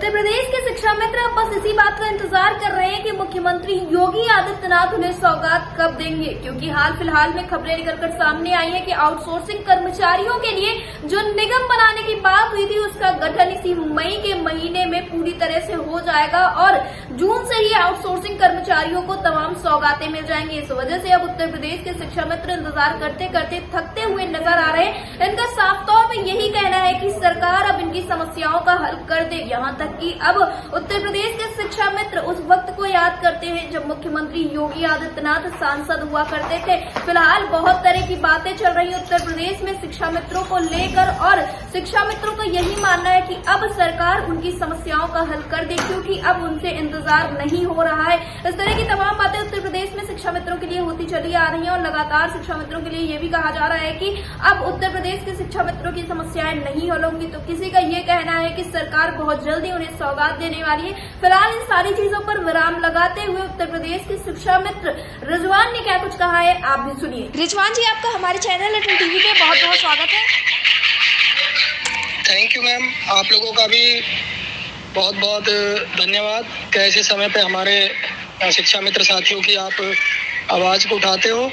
उत्तर प्रदेश के शिक्षा मित्र अब बस इसी बात का इंतजार कर रहे हैं कि मुख्यमंत्री योगी आदित्यनाथ उन्हें सौगात कब देंगे, क्योंकि हाल फिलहाल में खबरें निकलकर सामने आई है कि आउटसोर्सिंग कर्मचारियों के लिए जो निगम बनाने की बात हुई थी उसका गठन इसी मई के महीने में पूरी तरह से हो जाएगा और जून से ही आउटसोर्सिंग कर्मचारियों को तमाम सौगातें मिल जाएंगी। इस वजह से अब उत्तर प्रदेश के शिक्षा मित्र इंतजार करते करते थकते हुए नजर आ रहे हैं। इनका साफ तौर पर यही कहना है कि सरकार अब इनकी समस्याओं का हल कर दे। यहाँ तक कि अब उत्तर प्रदेश के शिक्षा मित्र उस वक्त को याद करते हैं जब मुख्यमंत्री योगी आदित्यनाथ सांसद हुआ करते थे। फिलहाल बहुत तरह की बातें चल रही है उत्तर प्रदेश में शिक्षा मित्रों को लेकर और शिक्षा मित्रों का यही मानना है कि अब सरकार उनकी समस्याओं का हल कर दे, क्योंकि अब उनसे इंतजार नहीं हो रहा है। इस तरह की तमाम बातें उत्तर प्रदेश में शिक्षा मित्रों के लिए होती चली आ रही है और लगातार शिक्षा मित्रों के लिए ये भी कहा जा रहा है कि अब उत्तर प्रदेश के शिक्षा मित्रों की समस्याएं नहीं हल होंगी। तो किसी का ये कहना है कि सरकार बहुत जल्दी उन्हें सौगात देने वाली है। फिलहाल इन सारी चीजों पर विराम लगाते हुए उत्तर प्रदेश के शिक्षा मित्र रिजवान ने क्या कुछ कहा है, आप भी सुनिए। रिजवान जी, आपका हमारे चैनल अटल टीवी पे बहुत बहुत स्वागत है। थैंक यू मैम, आप लोगों का भी बहुत बहुत धन्यवाद कि ऐसे समय पे हमारे शिक्षा मित्र साथियों की आप आवाज़ को उठाते हो।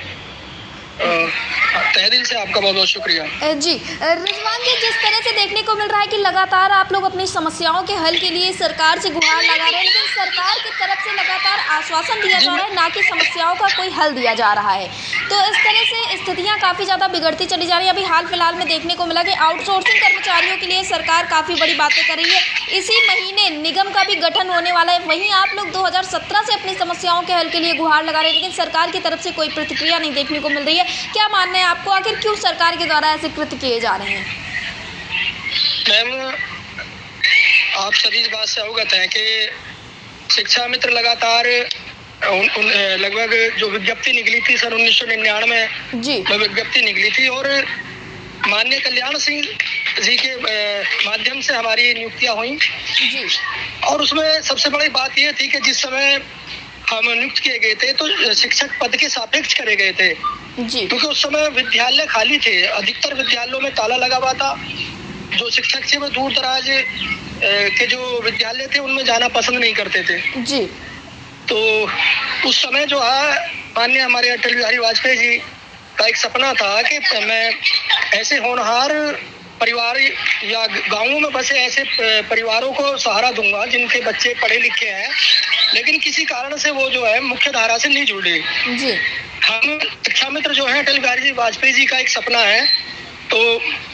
तहे दिल से आपका बहुत बहुत शुक्रिया जी। रिजवान जी, जिस तरह से देखने को मिल रहा है कि लगातार आप लोग अपनी समस्याओं के हल के लिए सरकार से गुहार लगा रहे हैं, लेकिन सरकार की तरफ से लगातार आश्वासन दिया जा रहा है, ना कि समस्याओं का कोई हल दिया जा रहा है। तो इस तरह से स्थितियां काफ़ी ज़्यादा बिगड़ती चली जा रही है। अभी हाल फिलहाल में देखने को मिला कि आउटसोर्सिंग कर्मचारियों के लिए सरकार काफ़ी बड़ी बातें कर रही है। इसी महीने निगम का भी गठन होने वाला है। वहीं आप लोग 2017 से अपनी समस्याओं के हल के लिए गुहार लगा रहे हैं, लेकिन सरकार की तरफ से कोई प्रतिक्रिया नहीं देखने को मिल रही है। क्या मानना है आपको, आखिर क्यों सरकार के द्वारा ऐसे कृत्य किए जा रहे हैं? मैम, आप सभी इस बात से अवगत हैं कि शिक्षा मित्र लगातार लगभग जो विज्ञप्ति निकली थी सन 1999 में विज्ञप्ति निकली थी और माननीय कल्याण सिंह जी के माध्यम से हमारी नियुक्तियां हुई जी। और उसमें सबसे बड़ी बात यह थी कि जिस समय हम नियुक्त किए गए थे तो शिक्षक पद के सापेक्ष करे गए थे जी, क्योंकि उस समय विद्यालय खाली थे। अधिकतर विद्यालयों में ताला लगा हुआ था। जो शिक्षक थे वो दूर दराज के जो विद्यालय थे उनमें जाना पसंद नहीं करते थे जी। तो उस समय जो है माननीय हमारे अटल बिहारी वाजपेयी जी का एक सपना था कि मैं ऐसे होनहार परिवार या गांवों में बसे ऐसे परिवारों को सहारा दूंगा जिनके बच्चे पढ़े लिखे हैं, लेकिन किसी कारण से वो जो है मुख्य धारा से नहीं जुड़े जी। हम शिक्षा मित्र जो है अटल बिहारी वाजपेयी जी का एक सपना है, तो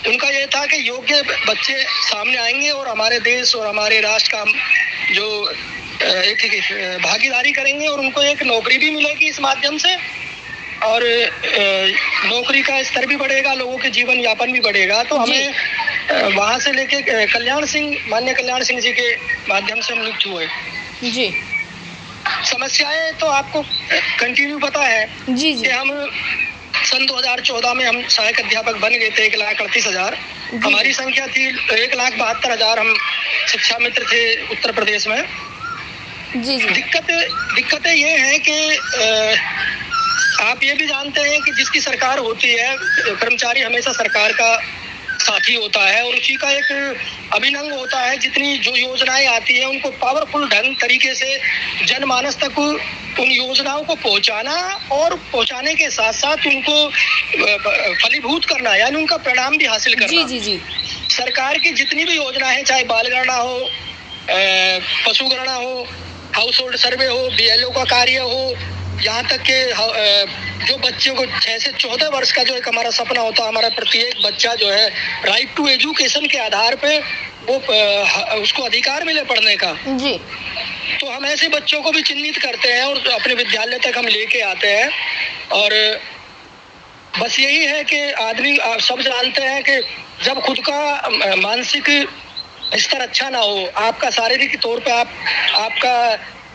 उनका ये था कि योग्य बच्चे सामने आएंगे और हमारे देश और हमारे राष्ट्र का जो एक भागीदारी करेंगे और उनको एक नौकरी भी मिलेगी इस माध्यम से और नौकरी का स्तर भी बढ़ेगा, लोगों के जीवन यापन भी बढ़ेगा। तो हमें वहाँ से लेके माननीय कल्याण सिंह जी के माध्यम से हम नियुक्त हुए जी। समस्याएं तो आपको कंटिन्यू पता है जी कि हम सन 2014 में हम सहायक अध्यापक बन गए थे 1,38,000। हमारी संख्या थी 1,72,000। हम शिक्षा मित्र थे उत्तर प्रदेश में जी। दिक्कतें ये हैं कि आप ये भी जानते हैं कि जिसकी सरकार होती है कर्मचारी हमेशा सरकार का साथी होता है और उसी का एक अभिनंग होता है। जितनी जो योजनाएं आती हैं उनको पावरफुल ढंग तरीके से जनमानस तक उन योजनाओं को पहुंचाना और पहुंचाने के साथ साथ उनको फलीभूत करना, यानी उनका परिणाम भी हासिल करना जी। सरकार की जितनी भी योजनाएं हैं, चाहे बाल गणना हो, पशु गणना हो, हाउस होल्ड सर्वे हो, BLO का कार्य हो, यहाँ तक के जो बच्चों को 6 से 14 वर्ष का जो एक हमारा सपना होता है, हमारा प्रत्येक बच्चा जो है राइट टू एजुकेशन के आधार पे वो उसको अधिकार मिले पढ़ने का जी। तो हम ऐसे बच्चों को भी चिन्हित करते हैं और अपने विद्यालय तक हम लेके आते हैं। और बस यही है कि आदमी सब जानते हैं कि जब खुद का मानसिक स्तर अच्छा ना हो, आपका शारीरिक तौर पे आपका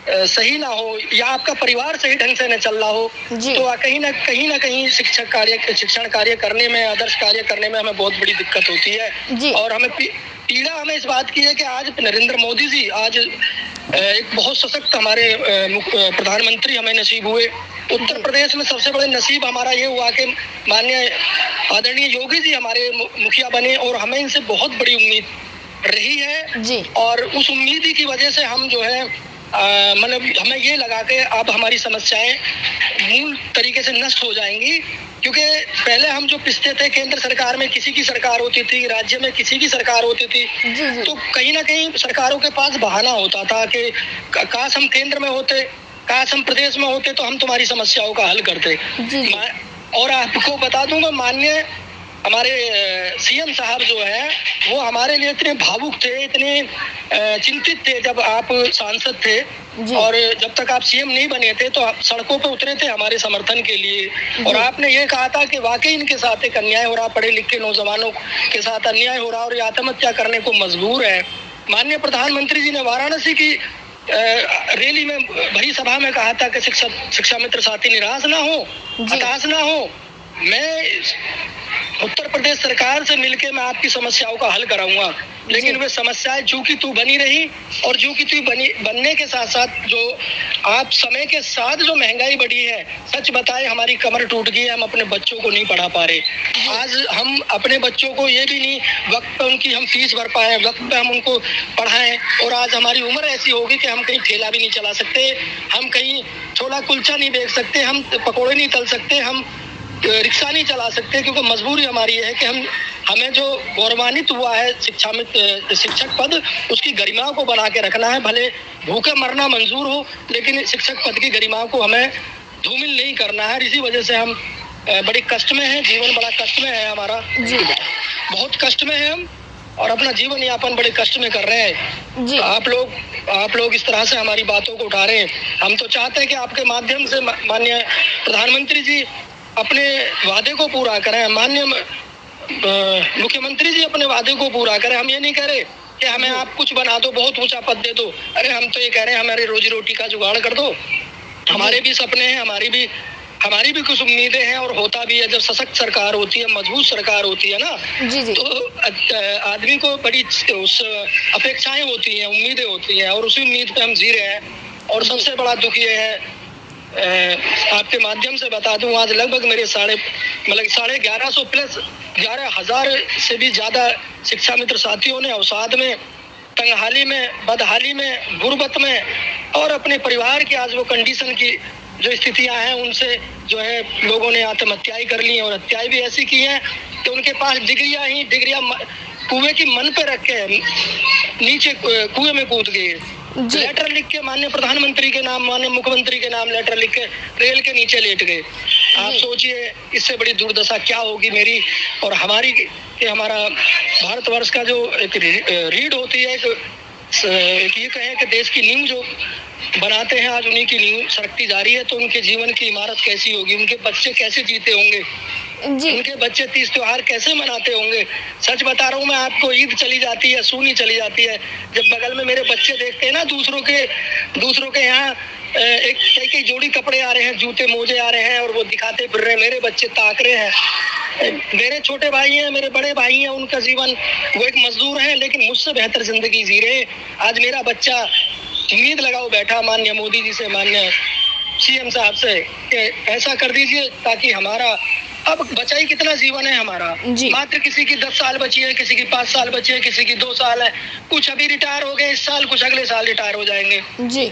सही ना हो या आपका परिवार सही ढंग से न चल रहा हो तो कहीं ना कहीं शिक्षण कार्य करने में, आदर्श कार्य करने में हमें बहुत बड़ी दिक्कत होती है। और हमें पीड़ा हमें इस बात की है कि आज नरेंद्र मोदी जी आज एक बहुत सशक्त हमारे प्रधानमंत्री हमें नसीब हुए। उत्तर प्रदेश में सबसे बड़े नसीब हमारा ये हुआ कि माननीय आदरणीय योगी जी हमारे मुखिया बने और हमें इनसे बहुत बड़ी उम्मीद रही है जी और उस उम्मीद की वजह से हम जो है मतलब हमें ये लगा के अब हमारी समस्याएं मूल तरीके से नष्ट हो जाएंगी, क्योंकि पहले हम जो पिसते थे केंद्र सरकार में किसी की सरकार होती थी, राज्य में किसी की सरकार होती थी, जी तो कहीं ना कहीं सरकारों के पास बहाना होता था कि काश हम केंद्र में होते, काश हम प्रदेश में होते तो हम तुम्हारी समस्याओं का हल करते। जी और आपको बता दूंगा, माननीय हमारे सीएम साहब जो है वो हमारे लिए इतने भावुक थे, इतने चिंतित थे जब आप सांसद थे, और जब तक आप सीएम नहीं बने थे तो आप सड़कों पे उतरे थे हमारे समर्थन के लिए, और आपने ये कहा था कि वाकई इनके साथ एक अन्याय हो रहा, पढ़े लिखे नौजवानों के साथ अन्याय हो रहा और ये आत्महत्या करने को मजबूर है। माननीय प्रधानमंत्री जी ने वाराणसी की रैली में भरी सभा में कहा था कि शिक्षा मित्र साथी निराश ना हो, हताश ना हो, मैं उत्तर प्रदेश सरकार से मिलके मैं आपकी समस्याओं का हल कराऊंगा। लेकिन वे समस्याएं जू की तू बनी रही, और जू की तू बनने के साथ साथ जो आप समय के साथ जो महंगाई बढ़ी है, सच बताए हमारी कमर टूट गई है, हम अपने बच्चों को नहीं पढ़ा पा रहे। आज हम अपने बच्चों को ये भी नहीं वक्त पे उनकी हम फीस भर पाए, वक्त पे हम उनको पढ़ाएं, और आज हमारी उम्र ऐसी होगी कि हम कहीं ठेला भी नहीं चला सकते, हम कहीं छोला कुलचा नहीं बेच सकते, हम पकौड़े नहीं तल सकते, हम रिक्शा नहीं चला सकते, क्योंकि मजबूरी हमारी है कि हमें जो गौरवान्वित हुआ है शिक्षक पद, उसकी गरिमा को बना के रखना है। भले भूखे मरना मंजूर हो, लेकिन शिक्षक पद की गरिमा को हमें धूमिल नहीं करना है। इसी वजह से हम बड़ी कष्ट में हैं, जीवन बड़ा कष्ट में है हमारा, बहुत कष्ट में है हम, और अपना जीवन यापन बड़े कष्ट में कर रहे हैं जी। आप लोग इस तरह से हमारी बातों को उठा रहे हैं। हम तो चाहते हैं कि आपके माध्यम से माननीय प्रधानमंत्री जी अपने वादे को पूरा करें, माननीय मुख्यमंत्री जी अपने वादे को पूरा करें। हम ये नहीं कह रहे कि हमें आप कुछ बना दो, बहुत ऊंचा पद दे दो, अरे हम तो ये कह रहे हैं हमारे रोजी रोटी का जुगाड़ कर दो। हमारे भी सपने हैं, हमारी भी कुछ उम्मीदें हैं, और होता भी है जब सशक्त सरकार होती है, मजबूत सरकार होती है ना, जी। तो आदमी को बड़ी उस अपेक्षाएं होती हैं, उम्मीदें होती हैं, और उसी उम्मीद पे हम जी रहे हैं। और सबसे बड़ा दुख ये है, आपके माध्यम से बता दूं, आज लगभग मेरे 1150 प्लस 11,000 से भी ज्यादा शिक्षा मित्र साथियों ने अवसाद में, तंगहाली में, बदहाली में, गुर्बत में, और अपने परिवार की आज वो कंडीशन की जो स्थितियां हैं उनसे जो है लोगों ने आत्महत्याएं कर ली हैं, और हत्याएं भी ऐसी की हैं कि उनके पास डिग्रियां कुएं की मन पे रख के नीचे कुएं में कूद गए। लेटर लिख के माननीय प्रधानमंत्री के नाम, माननीय मुख्यमंत्री के नाम लेटर लिख के रेल के नीचे लेट गए। आप सोचिए इससे बड़ी दुर्दशा क्या होगी मेरी और हमारी, कि हमारा भारतवर्ष का जो एक रीढ़ होती है, एक ये कहें कि देश की नींव जो बनाते हैं, आज उन्हीं की नींव सरकती जा रही है, तो उनके जीवन की इमारत कैसी होगी, उनके बच्चे कैसे जीते होंगे जी। उनके बच्चे तीज त्योहार कैसे मनाते होंगे। सच बता रहा हूँ मैं आपको, ईद चली जाती है, सूनी चली जाती है, जब बगल में मेरे बच्चे देखते हैं ना दूसरों के यहाँ कई जोड़ी कपड़े आ रहे हैं, जूते मोजे आ रहे हैं, और वो दिखाते फिर रहे हैं, मेरे बच्चे ताक रहे हैं। मेरे छोटे भाई हैं, मेरे बड़े भाई हैं, उनका जीवन वो एक मजदूर है, लेकिन मुझसे बेहतर जिंदगी जी रहे। आज मेरा बच्चा उम्मीद लगाओ बैठा माननीय मोदी जी से, माननीय सीएम साहब से, कि ऐसा कर दीजिए ताकि हमारा, अब बचा ही कितना जीवन है हमारा, मात्र किसी की 10 साल बची है, किसी की 5 साल बची है, किसी की 2 साल है, कुछ अभी रिटायर हो गए इस साल, कुछ अगले साल रिटायर हो जाएंगे जी।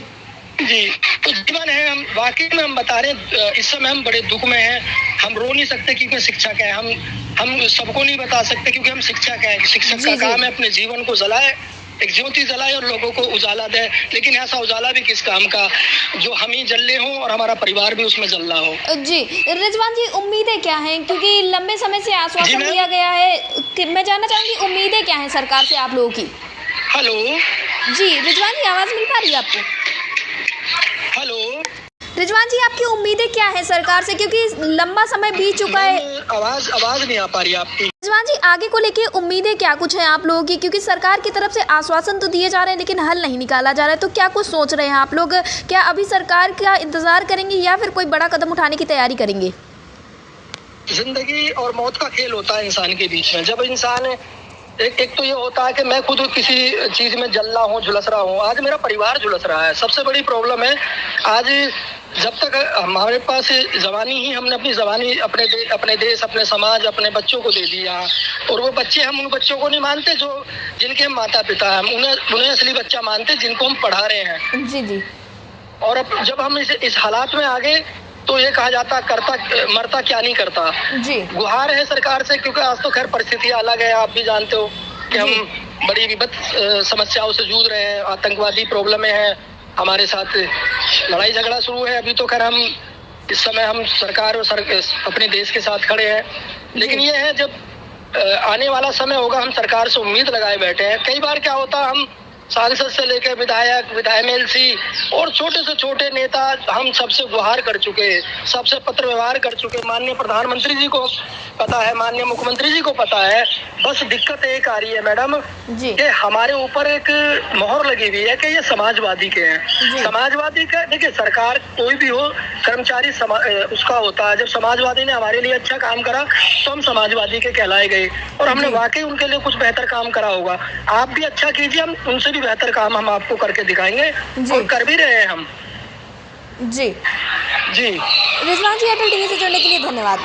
तो जीवन है, हम वाकई में हम बता रहे इस समय हम बड़े दुख में हैं। हम रो नहीं सकते क्योंकि शिक्षक है, हम सबको नहीं बता सकते क्योंकि हम शिक्षक हैं। शिक्षक का काम है अपने जीवन को जलाए, एक ज्योति जलाए और लोगों को उजाला दे, लेकिन ऐसा उजाला भी किस काम का जो हम ही जल रहे हों और हमारा परिवार भी उसमें जल रहा हो। जी रिजवान जी, उम्मीदें क्या हैं, क्योंकि लंबे समय से आश्वासन दिया गया है कि मैं जानना चाहूंगी उम्मीदें क्या हैं सरकार से आप लोगों की। हेलो जी रिजवान जी, आवाज मिल पा रही है आपको? हेलो रिजवान जी, आपकी उम्मीदें क्या है सरकार से, क्योंकि लंबा समय बीत चुका है। आवाज नहीं आ पा रही आपकी। रिजवान जी, आगे को लेके उम्मीदें क्या कुछ हैं आप लोगों की, क्योंकि सरकार की तरफ से आश्वासन तो दिए जा रहे हैं लेकिन हल नहीं निकाला जा रहा है, तो क्या कुछ सोच रहे हैं आप लोग? क्या अभी सरकार का इंतजार करेंगे या फिर कोई बड़ा कदम उठाने की तैयारी करेंगे? जिंदगी और मौत का खेल होता है इंसान के बीच में। जब इंसान एक तो ये होता है कि मैं खुद किसी चीज में जल रहा हूँ, झुलस रहा हूँ, आज मेरा परिवार झुलस रहा है। सबसे बड़ी प्रॉब्लम है आज, जब तक हमारे पास जवानी ही, हमने अपनी जवानी अपने देश, अपने समाज, अपने बच्चों को दे दिया, और वो बच्चे, हम उन बच्चों को नहीं मानते जो जिनके हम माता पिता हैं, हम उन्हें असली बच्चा मानते जिनको हम पढ़ा रहे हैं। जी जी। और अब जब हम इस हालात में आ गए तो ये कहा जाता करता मरता क्या नहीं करता। जी। गुहार है सरकार से, क्योंकि आज तो खैर परिस्थितियां अलग है, आप भी जानते हो कि हम बड़ी विपद समस्याओं से जूझ रहे हैं, आतंकवादी प्रॉब्लम में है, हमारे साथ लड़ाई झगड़ा शुरू है। अभी तो खैर हम इस समय हम सरकार और अपने देश के साथ खड़े हैं, लेकिन ये है जब आने वाला समय होगा, हम सरकार से उम्मीद लगाए बैठे हैं। कई बार क्या होता है, हम सांसद से लेकर विधायक, MLC और छोटे से छोटे नेता, हम सबसे गुहार कर चुके, सबसे पत्र व्यवहार कर चुके। माननीय प्रधानमंत्री जी को पता है, माननीय मुख्यमंत्री जी को पता है। बस दिक्कत एक आ रही है मैडम कि हमारे ऊपर एक मोहर लगी हुई है कि ये समाजवादी के हैं। समाजवादी का, देखिए सरकार कोई भी हो, कर्मचारी उसका होता है। जब समाजवादी ने हमारे लिए अच्छा काम करा तो हम समाजवादी के कहलाए गए, और हमने वाकई उनके लिए कुछ बेहतर काम करा होगा। आप भी अच्छा कीजिए, हम उनसे भी बेहतर काम हम आपको करके दिखाएंगे, और कर भी रहे हैं हम। जी जी रिजवान जी, एयरटेल टीवी से जुड़ने के लिए धन्यवाद।